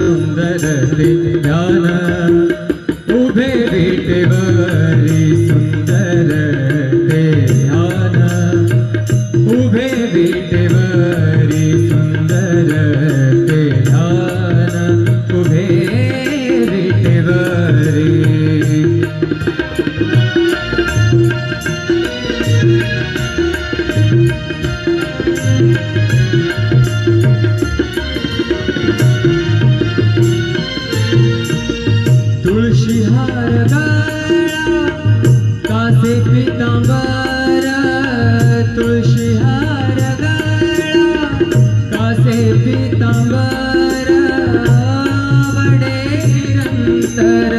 सुंदर ते ध्यान उभे विटेवरी सुंदर ते ध्यान उभे विटेवरी सुंदर ते ध्यान उभे विटेवरी तुळशी हार गळा कासे पितांबर तुळशी हार गळा कासे पितांबर आवडे निरंतर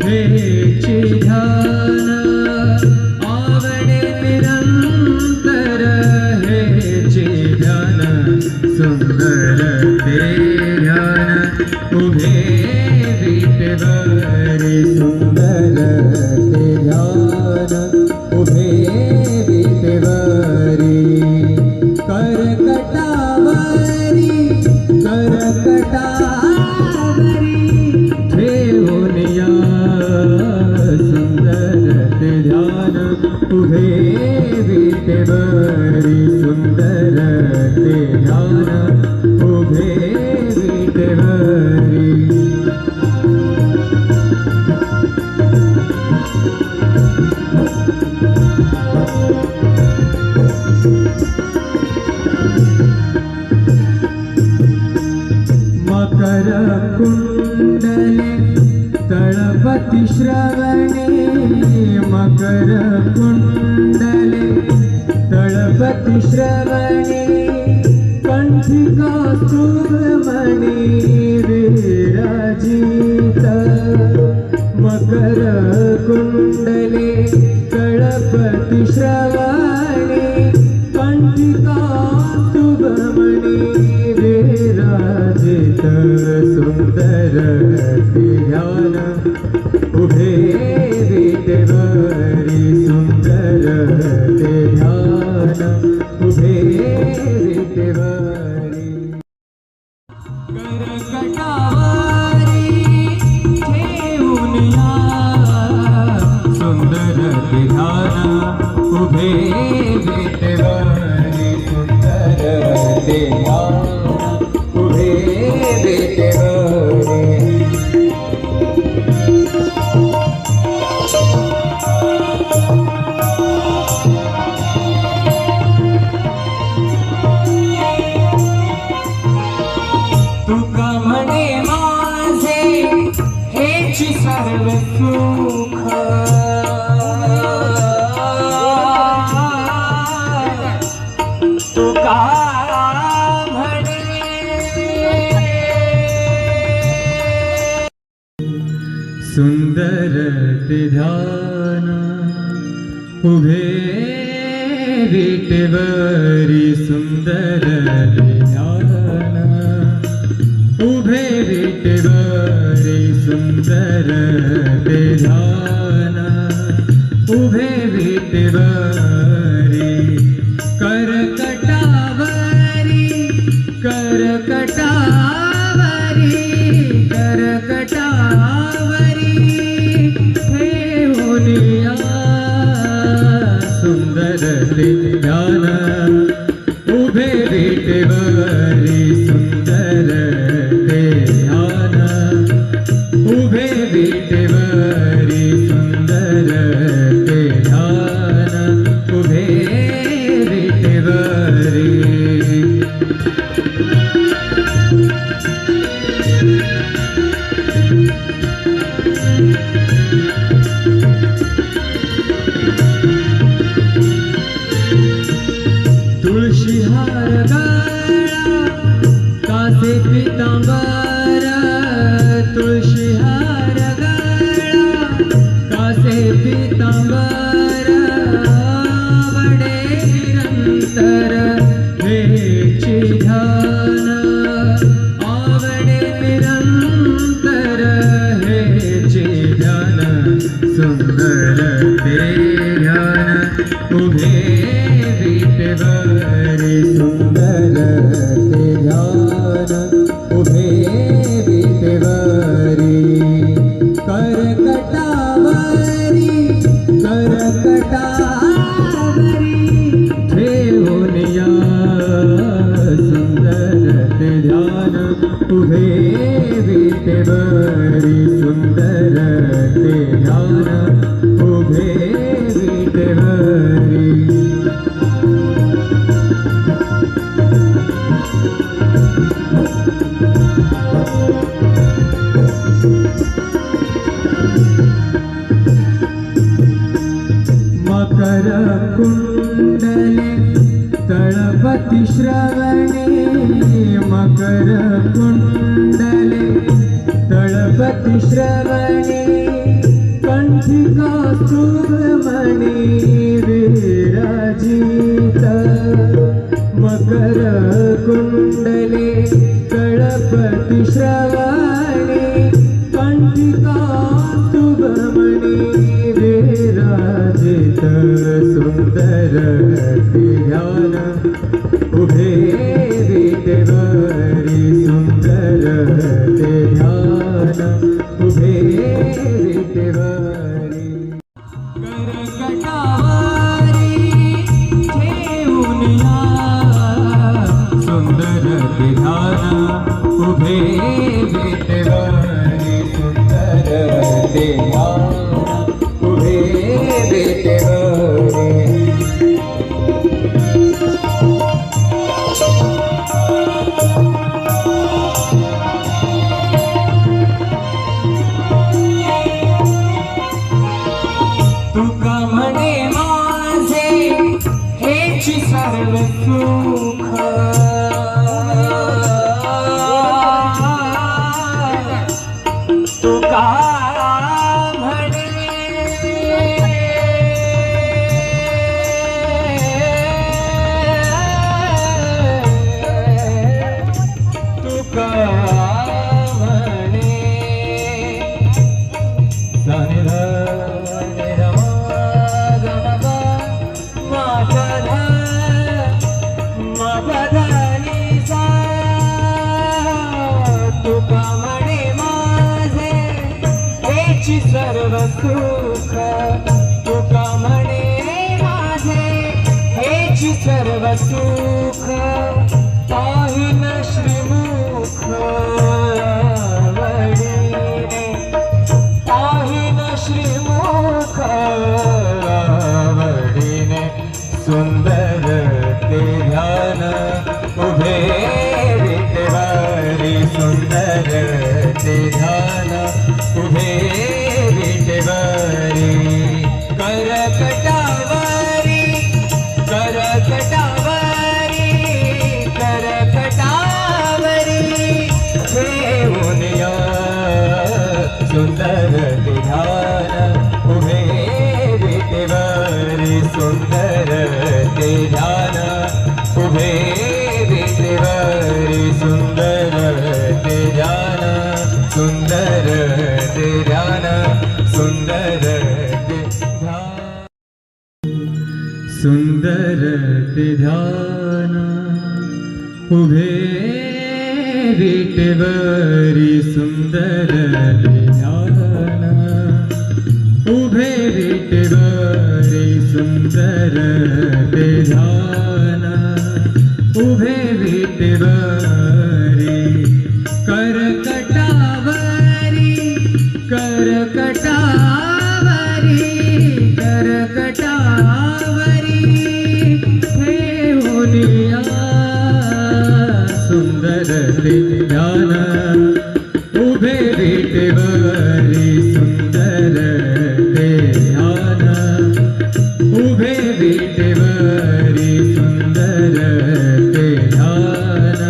हेची ध्यान आवडे निरंतर हेची ध्यान सुंदर ते ध्यान उभे विटेवरी सुंदर ते ध्यान उभे विटेवरी करकटावरी ठेवून या सुंदर ते ध्यान उभे विटेवरी सुंदर ते ध्यान उभे विटेवरी मकर कुंडले तळपति श्रवणे मकर कुंडले तळपति श्रवणे कंठिका सुब्रमणि विराजित मकर कुंडले तळपति श्रवणे कंठिका सुब्रमणि विराजित सुंदर ते ध्यान उभे विटेवरी सुंदर ते ध्यान उभे विटेवरी करकटावरी ठेवून या सुंदर ते ध्यान उभे विटेवरी सुंदर ते ध्यान उभे विटेवरी तुका म्हणे माझे हेची सर्व सुख तुका सुंदर ते ध्यान उभे विटेवरी सुंदर ते ध्यान उभे विटेवरी सुंदर ते ध्यान उभे विटेवरी करकटावरी करकटावरी करकटावरी ठेवून या सुंदर ते ध्यान उभे विटेवरी सुंदर ते ध्यान उभे विटेवरी सुंदर ते ध्यान उभे विटेवरी तुळशी हार गळा कासे पितांबर तुळशी हार गळा कासे पितांबर आवडे निरंतर हेची ध्यान आवडे निरंतर हेची ध्यान सुंदर ते ध्यान उभे विटेवरी सुंदर ते ध्यान उभे विटेवरी विटेवरी सुंदर ते ध्यान उभे विटेवरी मकर कुंडले तळपति श्रवणे मकर कुंडले तळपति श्रवणे कंठिका सुमणि विराजित मकर कुंडले तळपति श्रवणे कंठिका सुमणि विराजित सुंदर ध्यान उभे विटेवरी सुंदर ध्यान उभे विटेवरी करकटावरी ठेवून या सुंदर ध्यान उभे विटेवरी सुंदर ध्यान उभे विटेवरी तुका म्हणे माझे हेची सर्व सुख तुका म्हणे तुका म्हणे तुका म्हणे माझे हेची सर्व सुख तुका म्हणे माझे हेची सर्व सुख पाहिन श्रीमुख वडिने पाहिन श्रीमुख वडिने सुंदर ते ध्यान उभे विटेवरी सुंदर ते ध्यान उभे विटेवरी करकटावरी करकटावरी करकटावरी ठेवून या सुंदर ते ध्यान उभे विटेवरी सुंदर ते ध्यान उभे विटेवरी सुंदर ते ध्यान सुंदर ते ध्यान सुंदर ते ध्यान सुंदर ते ध्यान उभे विटेवरी सुंदर ते ध्यान उभे विटेवरी सुंदर ते ध्यान उभे विटेवरी करकटावरी करकटावरी करकटावरी ठेवून या सुंदर ते ध्यान उभे विटेवरी सुंदर ते ध्यान उभे विटेवरी सुंदर ते ध्यान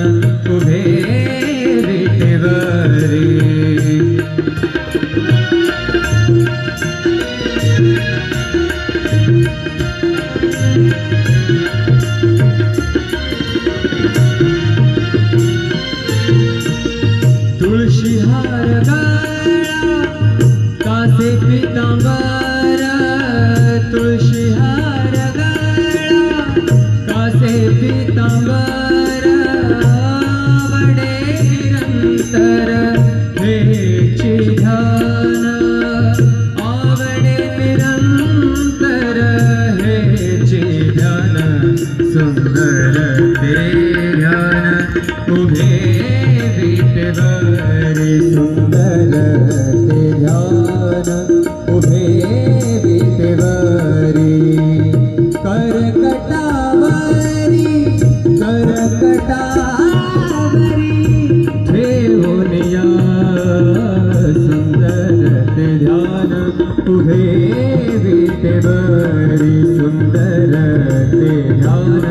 उभे विटेवरी तुळशी हार गळा कासे पितांबर तुळशी हार गळा कासे पितांबर वडे निरंतर हेची ध्यान आवडे निरंतर हेची ध्यान सुंदर ते ध्यान उभे विटेवरी उभे विटेवर